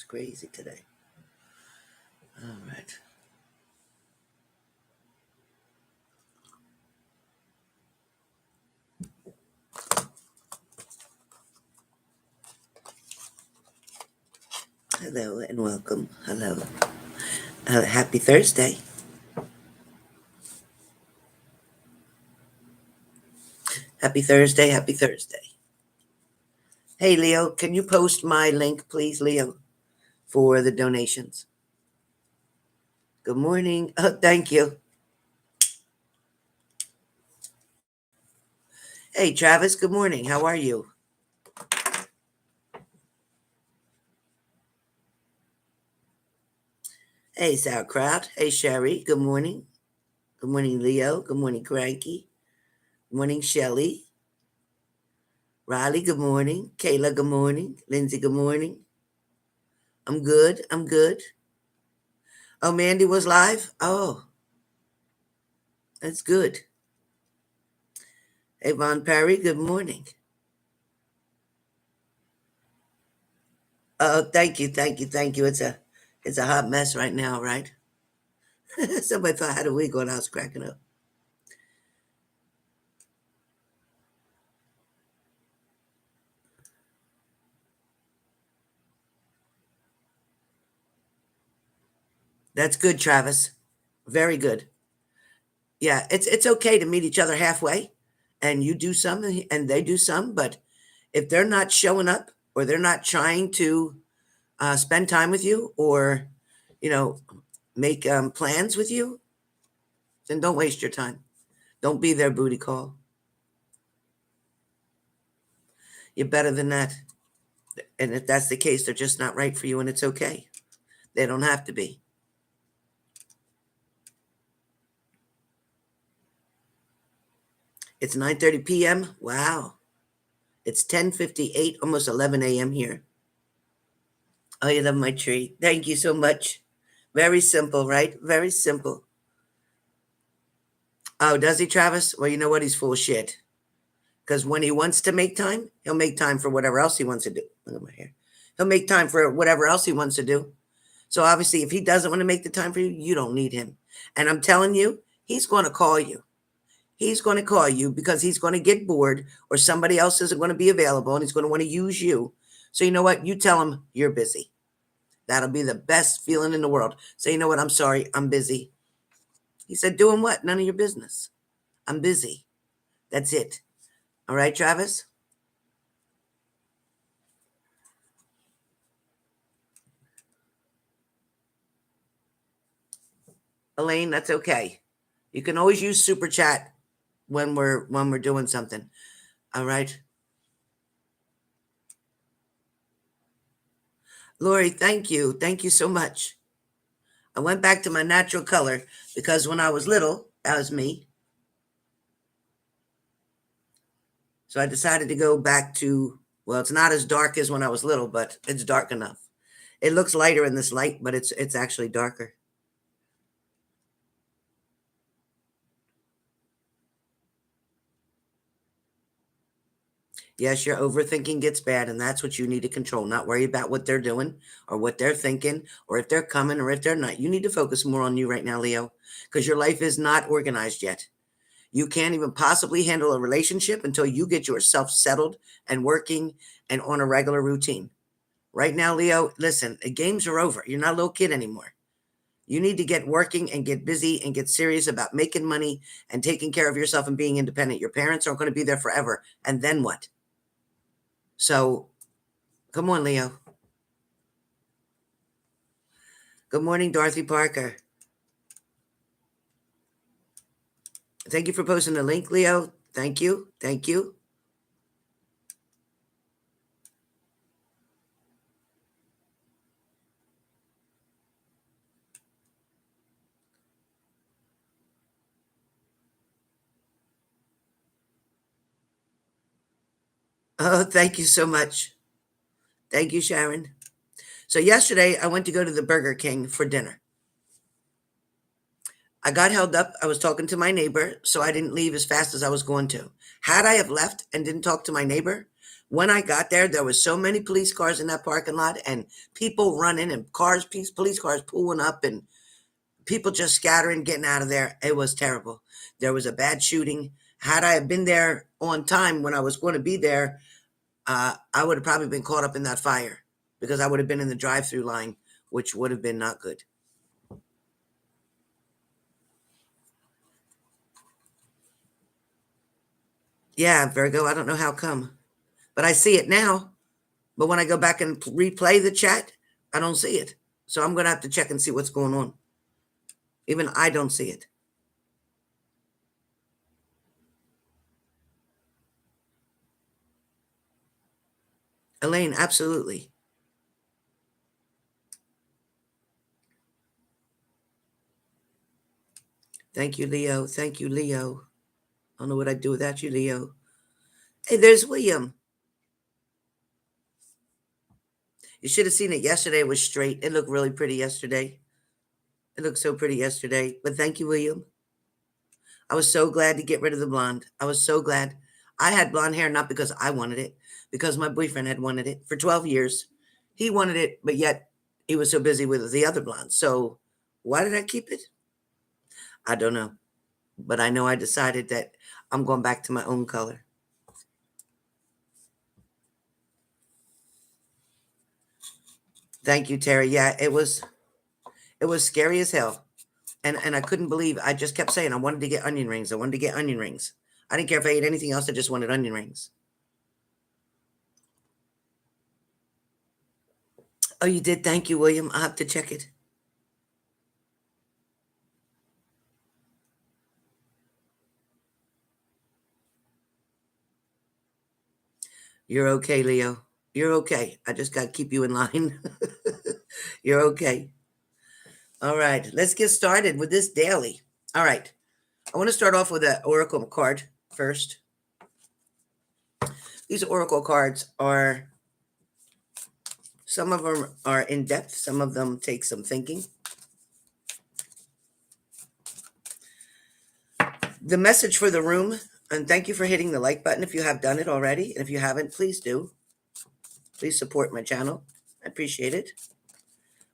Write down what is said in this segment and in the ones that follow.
It's crazy today. All right. Hello and welcome. Hello. Happy Thursday. Happy Thursday. Happy Thursday. Hey, Leo, can you post my link, please, Leo, for the donations? Good morning. Oh, thank you. Hey, Travis, good morning. How are you? Hey, Sauerkraut. Hey, Sherry. Good morning. Good morning, Leo. Good morning, Cranky. Good morning, Shelly. Riley, good morning. Kayla, good morning. Lindsay, good morning. I'm good. I'm good. Oh, Mandy was live? Oh, that's good. Hey, Von Perry, good morning. Oh, thank you, thank you, thank you. It's a hot mess right now, right? Somebody thought I had a wig on, I was cracking up. That's good, Travis. Very good. Yeah, it's okay to meet each other halfway, and you do some and they do some, but if they're not showing up or they're not trying to spend time with you or, you know, make plans with you, then don't waste your time. Don't be their booty call. You're better than that. And if that's the case, they're just not right for you, and it's okay. They don't have to be. It's 9:30 p.m. Wow. It's 10:58, almost 11 a.m. here. Oh, you love my tree. Thank you so much. Very simple, right? Very simple. Oh, does he, Travis? Well, you know what? He's full of shit. Because when he wants to make time, he'll make time for whatever else he wants to do. Look at my hair. He'll make time for whatever else he wants to do. So obviously, if he doesn't want to make the time for you, you don't need him. And I'm telling you, he's going to call you. He's going to call you because he's going to get bored or somebody else isn't going to be available and he's going to want to use you. So you know what? You tell him you're busy. That'll be the best feeling in the world. So you know what? I'm sorry. I'm busy. He said, doing what? None of your business. I'm busy. That's it. All right, Travis? Elaine, that's okay. You can always use super chat when we're doing something. All right. Lori, thank you. Thank you so much. I went back to my natural color because when I was little, that was me. So I decided to go back to, well, it's not as dark as when I was little, but it's dark enough. It looks lighter in this light, but it's actually darker. Yes, your overthinking gets bad, and that's what you need to control. Not worry about what they're doing or what they're thinking or if they're coming or if they're not. You need to focus more on you right now, Leo, because your life is not organized yet. You can't even possibly handle a relationship until you get yourself settled and working and on a regular routine. Right now, Leo, listen, the games are over. You're not a little kid anymore. You need to get working and get busy and get serious about making money and taking care of yourself and being independent. Your parents aren't going to be there forever. And then what? So come on, Leo. Good morning, Dorothy Parker. Thank you for posting the link, Leo. Thank you. Thank you. Oh, thank you so much. Thank you, Sharon. So yesterday I went to go to the Burger King for dinner. I got held up. I was talking to my neighbor, so I didn't leave as fast as I was going to. Had I have left and didn't talk to my neighbor, When I got there, there was so many police cars in that parking lot and people running and police cars pulling up and people just scattering, getting out of there. It was terrible. There was a bad shooting. Had I been there on time when I was going to be there, I would have probably been caught up in that fire because I would have been in the drive-through line, which would have been not good. Yeah, Virgo, I don't know how come, but I see it now. But when I go back and replay the chat, I don't see it. So I'm going to have to check and see what's going on. Even I don't see it. Elaine, absolutely. Thank you, Leo. Thank you, Leo. I don't know what I'd do without you, Leo. Hey, there's William. You should have seen it yesterday. It was straight. It looked really pretty yesterday. It looked so pretty yesterday. But thank you, William. I was so glad to get rid of the blonde. I was so glad. I had blonde hair not because I wanted it, because my boyfriend had wanted it for 12 years. He wanted it, but yet he was so busy with the other blonde. So why did I keep it? I don't know. But I know I decided that I'm going back to my own color. Thank you, Terry. Yeah, it was scary as hell. And I couldn't believe, I just kept saying I wanted to get onion rings. I wanted to get onion rings. I didn't care if I ate anything else. I just wanted onion rings. Oh, you did? Thank you, William. I'll have to check it. You're okay, Leo. You're okay. I just got to keep you in line. You're okay. All right. Let's get started with this daily. All right. I want to start off with an oracle card first. These oracle cards are, some of them are in depth. Some of them take some thinking. The message for the room, and thank you for hitting the like button if you have done it already. And if you haven't, please do. Please support my channel. I appreciate it.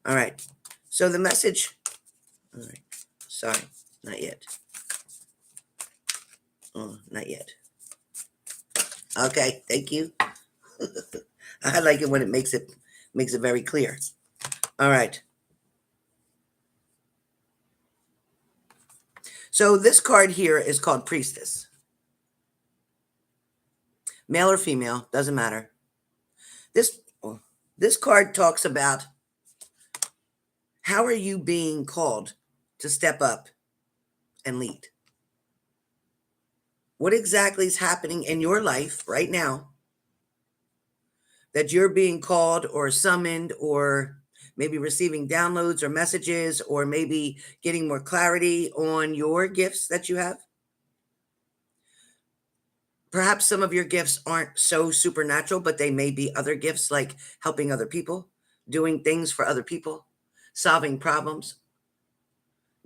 All right. So the message, all right. Sorry, not yet. Oh, not yet. Okay, thank you. I like it when it makes it very clear. All right. So this card here is called Priestess. Male or female, doesn't matter. This card talks about how are you being called to step up and lead? What exactly is happening in your life right now that you're being called or summoned, or maybe receiving downloads or messages, or maybe getting more clarity on your gifts that you have? Perhaps some of your gifts aren't so supernatural, but they may be other gifts like helping other people, doing things for other people, solving problems,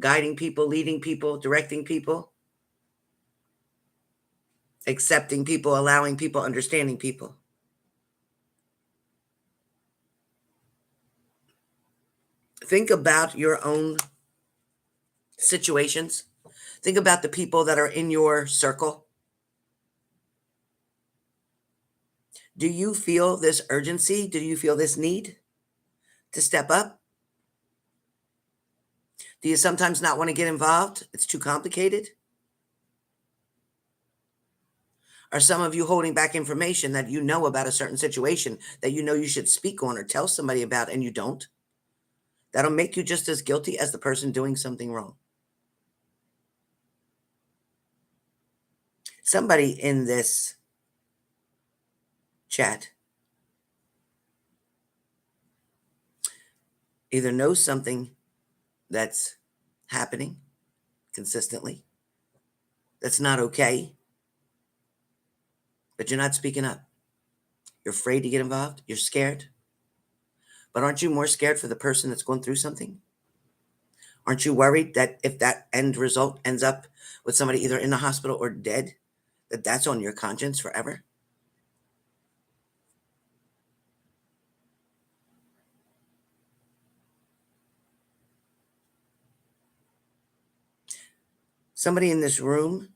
guiding people, leading people, directing people, accepting people, allowing people, understanding people. Think about your own situations. Think about the people that are in your circle. Do you feel this urgency? Do you feel this need to step up? Do you sometimes not want to get involved? It's too complicated? Are some of you holding back information that you know about a certain situation that you know you should speak on or tell somebody about and you don't? That'll make you just as guilty as the person doing something wrong. Somebody in this chat either knows something that's happening consistently that's not okay, but you're not speaking up. You're afraid to get involved. You're scared. But aren't you more scared for the person that's going through something? Aren't you worried that if that end result ends up with somebody either in the hospital or dead, that's on your conscience forever? Somebody in this room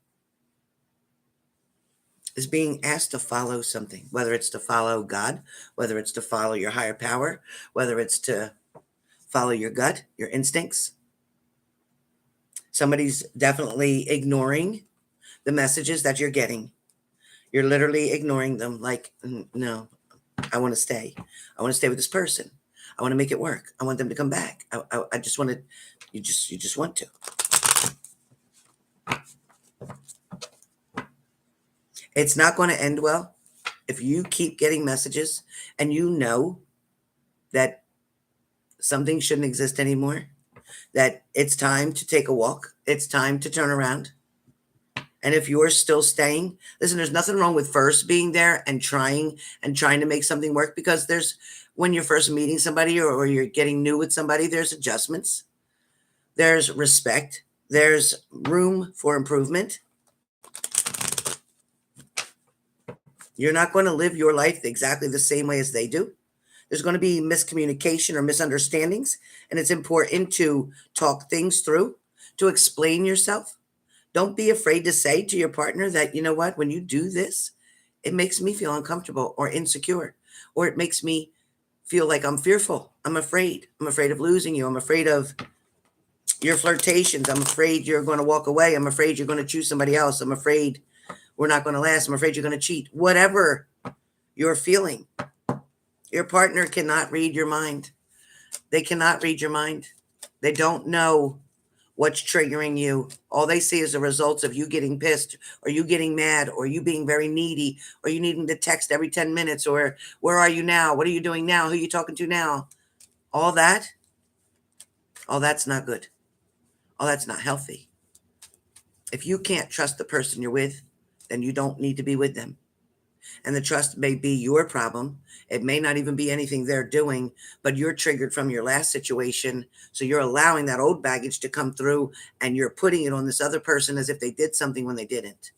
is being asked to follow something, whether it's to follow God, whether it's to follow your higher power, whether it's to follow your gut, your instincts. Somebody's definitely ignoring the messages that you're getting. You're literally ignoring them like, no, I want to stay. I want to stay with this person. I want to make it work. I want them to come back. I just want to, you just want to. It's not going to end well if you keep getting messages and you know that something shouldn't exist anymore, that it's time to take a walk. It's time to turn around. And if you're still staying, listen, there's nothing wrong with first being there and trying to make something work, because when you're first meeting somebody or you're getting new with somebody, there's adjustments, there's respect, there's room for improvement. You're not going to live your life exactly the same way as they do. There's going to be miscommunication or misunderstandings, and it's important to talk things through, to explain yourself. Don't be afraid to say to your partner that, you know what, when you do this, it makes me feel uncomfortable or insecure, or it makes me feel like I'm fearful. I'm afraid. I'm afraid of losing you. I'm afraid of your flirtations. I'm afraid you're going to walk away. I'm afraid you're going to choose somebody else. I'm afraid we're not going to last. I'm afraid you're going to cheat. Whatever you're feeling, your partner cannot read your mind. They cannot read your mind. They don't know what's triggering you. All they see is the results of you getting pissed, or you getting mad, or you being very needy, or you needing to text every 10 minutes, or where are you now? What are you doing now? Who are you talking to now? All that's not good. All that's not healthy. If you can't trust the person you're with, then you don't need to be with them. And the trust may be your problem. It may not even be anything they're doing, but you're triggered from your last situation. So you're allowing that old baggage to come through, and you're putting it on this other person as if they did something when they didn't.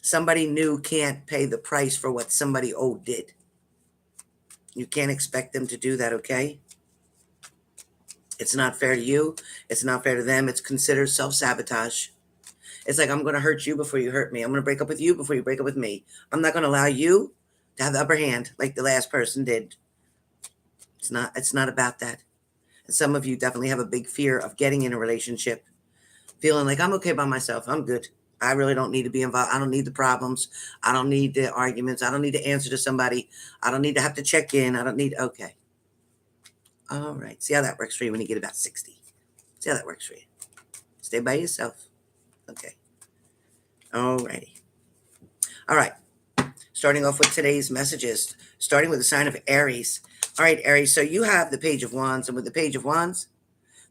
Somebody new can't pay the price for what somebody old did. You can't expect them to do that, okay? It's not fair to you. It's not fair to them. It's considered self-sabotage. It's like, I'm going to hurt you before you hurt me. I'm going to break up with you before you break up with me. I'm not going to allow you to have the upper hand like the last person did. It's not about that. And some of you definitely have a big fear of getting in a relationship, feeling like, I'm okay by myself. I'm good. I really don't need to be involved. I don't need the problems. I don't need the arguments. I don't need to answer to somebody. I don't need to have to check in. Okay. All right. See how that works for you when you get about 60. See how that works for you. Stay by yourself. Okay. All righty. All right. Starting off with today's messages, starting with the sign of Aries. All right, Aries. So you have the Page of Wands, and with the Page of Wands,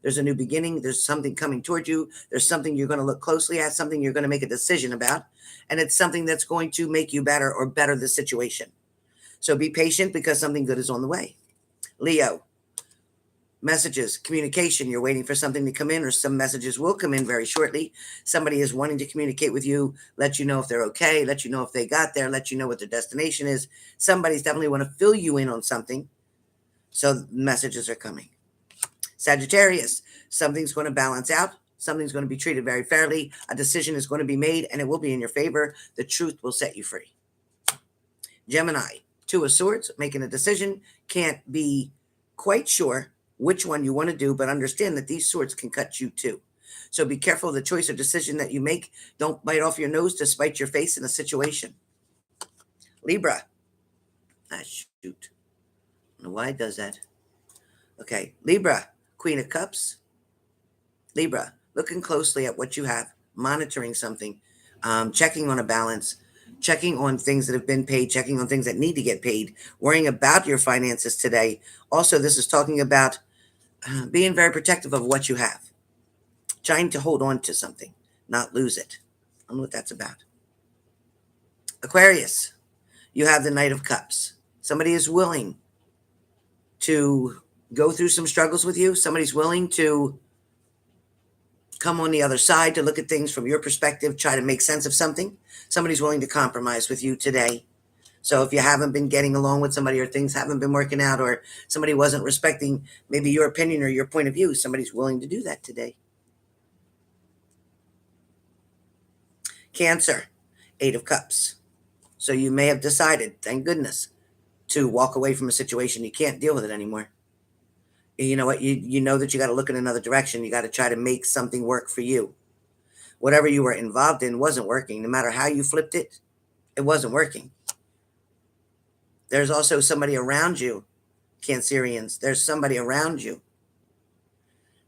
there's a new beginning. There's something coming toward you. There's something you're going to look closely at, something you're going to make a decision about, and it's something that's going to make you better or better the situation. So be patient, because something good is on the way. Leo. Messages, communication. You're waiting for something to come in, or some messages will come in very shortly. Somebody is wanting to communicate with you, let you know if they're okay, let you know if they got there, let you know what their destination is. Somebody's definitely want to fill you in on something. So messages are coming. Sagittarius, something's going to balance out. Something's going to be treated very fairly. A decision is going to be made, and it will be in your favor. The truth will set you free. Gemini, Two of Swords, making a decision. Can't be quite sure which one you want to do, but understand that these swords can cut you too. So be careful of the choice or decision that you make. Don't bite off your nose to spite your face in a situation. Libra. Shoot. I don't know why it does that. Okay. Libra, Queen of Cups. Libra, looking closely at what you have, monitoring something, checking on a balance, checking on things that have been paid, checking on things that need to get paid, worrying about your finances today. Also, this is talking about being very protective of what you have, trying to hold on to something, not lose it. I don't know what that's about. Aquarius, you have the Knight of Cups. Somebody is willing to go through some struggles with you. Somebody's willing to come on the other side, to look at things from your perspective, try to make sense of something. Somebody's willing to compromise with you today. So if you haven't been getting along with somebody, or things haven't been working out, or somebody wasn't respecting maybe your opinion or your point of view, somebody's willing to do that today. Cancer, 8 of Cups. So you may have decided, thank goodness, to walk away from a situation. You can't deal with it anymore. You know what? You know that you got to look in another direction. You got to try to make something work for you. Whatever you were involved in wasn't working. No matter how you flipped it, it wasn't working. There's also somebody around you, Cancerians. There's somebody around you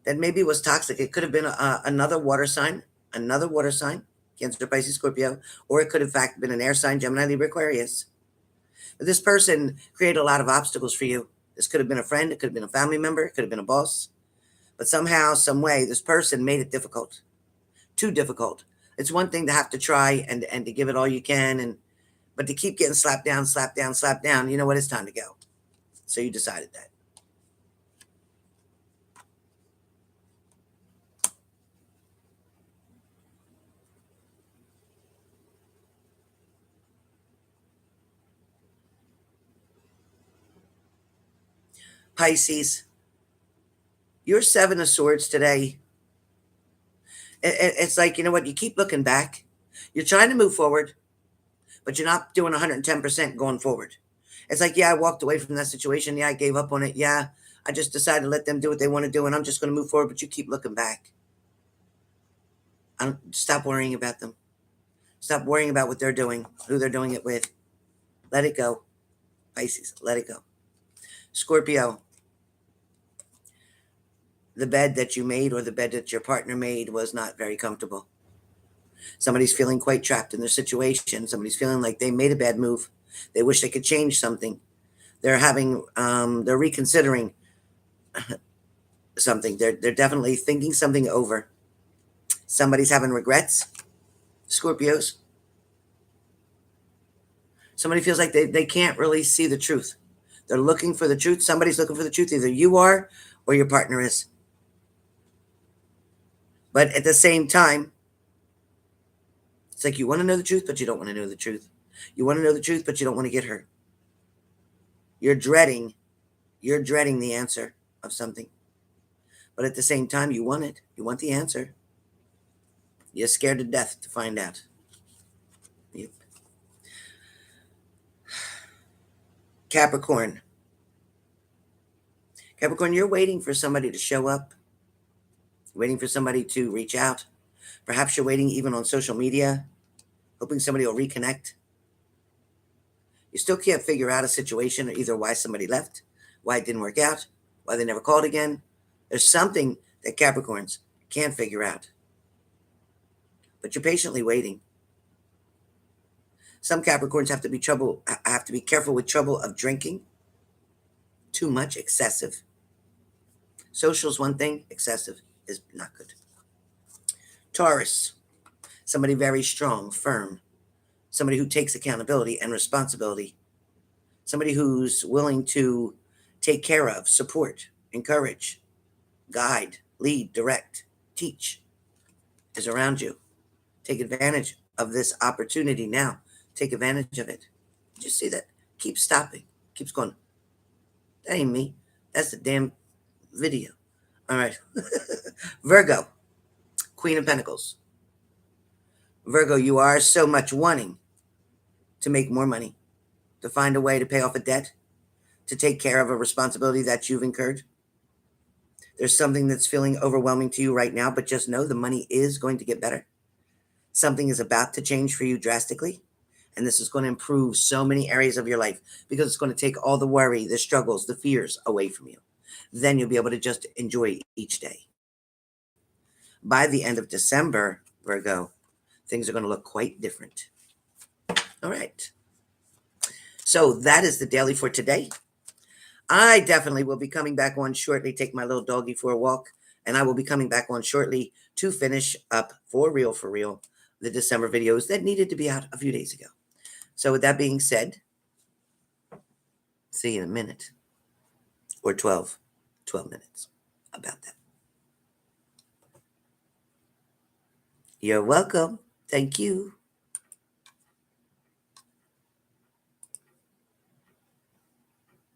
that maybe was toxic. It could have been another water sign, Cancer, Pisces, Scorpio, or it could, in fact, been an air sign, Gemini, Libra, Aquarius. But this person created a lot of obstacles for you. This could have been a friend. It could have been a family member. It could have been a boss. But somehow, some way, this person made it difficult. Too difficult. It's one thing to have to try and to give it all you can, but to keep getting slapped down, slapped down, slapped down, you know what? It's time to go. So you decided that. Pisces, your 7 of Swords today. It's like, you know what? You keep looking back. You're trying to move forward, but you're not doing 110% going forward. It's like, yeah, I walked away from that situation. Yeah, I gave up on it. Yeah, I just decided to let them do what they want to do, and I'm just going to move forward, but you keep looking back. Stop worrying about them. Stop worrying about what they're doing, who they're doing it with. Let it go. Pisces, let it go. Scorpio, the bed that you made or the bed that your partner made was not very comfortable. Somebody's feeling quite trapped in their situation. Somebody's feeling like they made a bad move. They wish they could change something. They're reconsidering something. They're definitely thinking something over. Somebody's having regrets. Scorpios. Somebody feels like they can't really see the truth. They're looking for the truth. Somebody's looking for the truth. Either you are or your partner is. But at the same time, it's like you want to know the truth, but you don't want to know the truth. You want to know the truth, but you don't want to get hurt. You're dreading the answer of something. But at the same time, you want it. You want the answer. You're scared to death to find out. Yep. Capricorn. Capricorn, you're waiting for somebody to show up. You're waiting for somebody to reach out. Perhaps you're waiting even on social media, hoping somebody will reconnect. You still can't figure out a situation, or either why somebody left, why it didn't work out, why they never called again. There's something that Capricorns can't figure out. But you're patiently waiting. Some Capricorns have to be careful with trouble of drinking. Too much, excessive. Social is one thing, excessive is not good. Taurus, somebody very strong, firm, somebody who takes accountability and responsibility, somebody who's willing to take care of, support, encourage, guide, lead, direct, teach, is around you. Take advantage of this opportunity now. Take advantage of it. Did you see that? Keeps stopping. Keeps going. That ain't me. That's the damn video. All right. Virgo, Queen of Pentacles. Virgo, you are so much wanting to make more money, to find a way to pay off a debt, to take care of a responsibility that you've incurred. There's something that's feeling overwhelming to you right now, but just know the money is going to get better. Something is about to change for you drastically, and this is going to improve so many areas of your life because it's going to take all the worry, the struggles, the fears away from you. Then you'll be able to just enjoy each day. By the end of December, Virgo, things are going to look quite different. All right. So that is the daily for today. I definitely will be coming back on shortly, take my little doggy for a walk, and I will be coming back on shortly to finish up for real, the December videos that needed to be out a few days ago. So with that being said, see you in a minute or 12 minutes about that. You're welcome. Thank you.